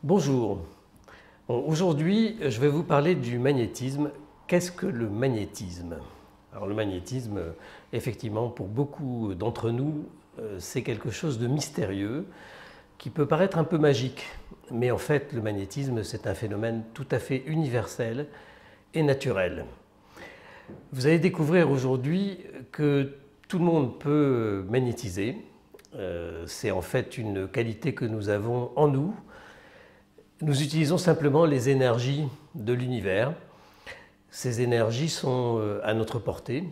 Bonjour. Aujourd'hui, je vais vous parler du magnétisme. Qu'est-ce que le magnétisme? Alors le magnétisme, effectivement, pour beaucoup d'entre nous, c'est quelque chose de mystérieux qui peut paraître un peu magique. Mais en fait, le magnétisme, c'est un phénomène tout à fait universel et naturel. Vous allez découvrir aujourd'hui que tout le monde peut magnétiser. C'est en fait une qualité que nous avons en nous. Nous utilisons simplement les énergies de l'univers. Ces énergies sont à notre portée.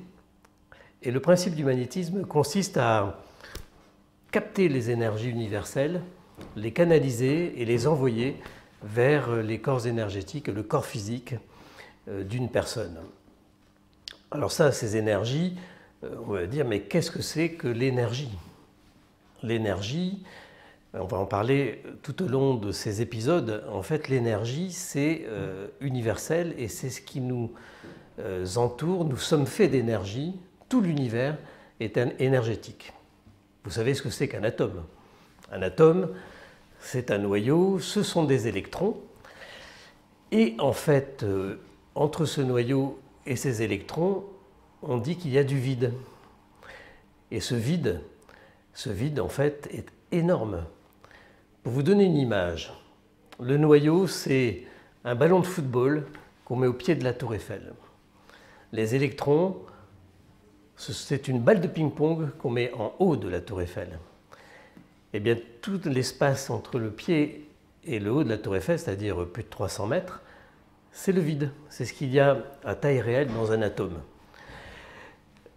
Et le principe du magnétisme consiste à capter les énergies universelles, les canaliser et les envoyer vers les corps énergétiques, le corps physique d'une personne. Alors ça, ces énergies, on va dire, mais qu'est-ce que c'est que l'énergie? L'énergie, on va en parler tout au long de ces épisodes. En fait, l'énergie, c'est universel et c'est ce qui nous entoure. Nous sommes faits d'énergie. Tout l'univers est énergétique. Vous savez ce que c'est qu'un atome? Un atome, c'est un noyau, ce sont des électrons. Et en fait, entre ce noyau et ces électrons, on dit qu'il y a du vide. Et ce vide, en fait, est énorme. Pour vous donner une image, le noyau, c'est un ballon de football qu'on met au pied de la tour Eiffel. Les électrons, c'est une balle de ping-pong qu'on met en haut de la tour Eiffel. Eh bien, tout l'espace entre le pied et le haut de la tour Eiffel, c'est-à-dire plus de 300 mètres, c'est le vide. C'est ce qu'il y a à taille réelle dans un atome.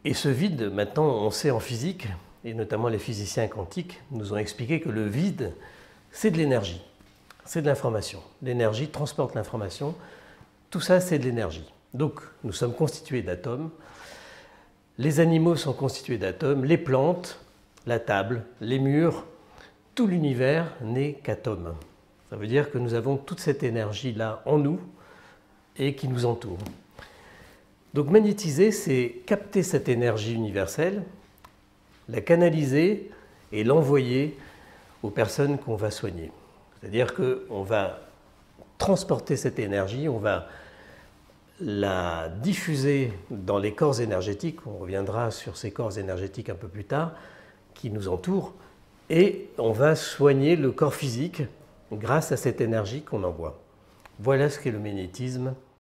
Et ce vide, maintenant, on sait en physique, et notamment les physiciens quantiques nous ont expliqué que le vide, c'est de l'énergie, c'est de l'information. L'énergie transporte l'information, tout ça c'est de l'énergie. Donc nous sommes constitués d'atomes, les animaux sont constitués d'atomes, les plantes, la table, les murs, tout l'univers n'est qu'atomes. Ça veut dire que nous avons toute cette énergie-là en nous et qui nous entoure. Donc magnétiser, c'est capter cette énergie universelle, la canaliser et l'envoyer aux personnes qu'on va soigner. C'est-à-dire qu'on va transporter cette énergie, on va la diffuser dans les corps énergétiques, on reviendra sur ces corps énergétiques un peu plus tard, qui nous entourent, et on va soigner le corps physique grâce à cette énergie qu'on envoie. Voilà ce qu'est le magnétisme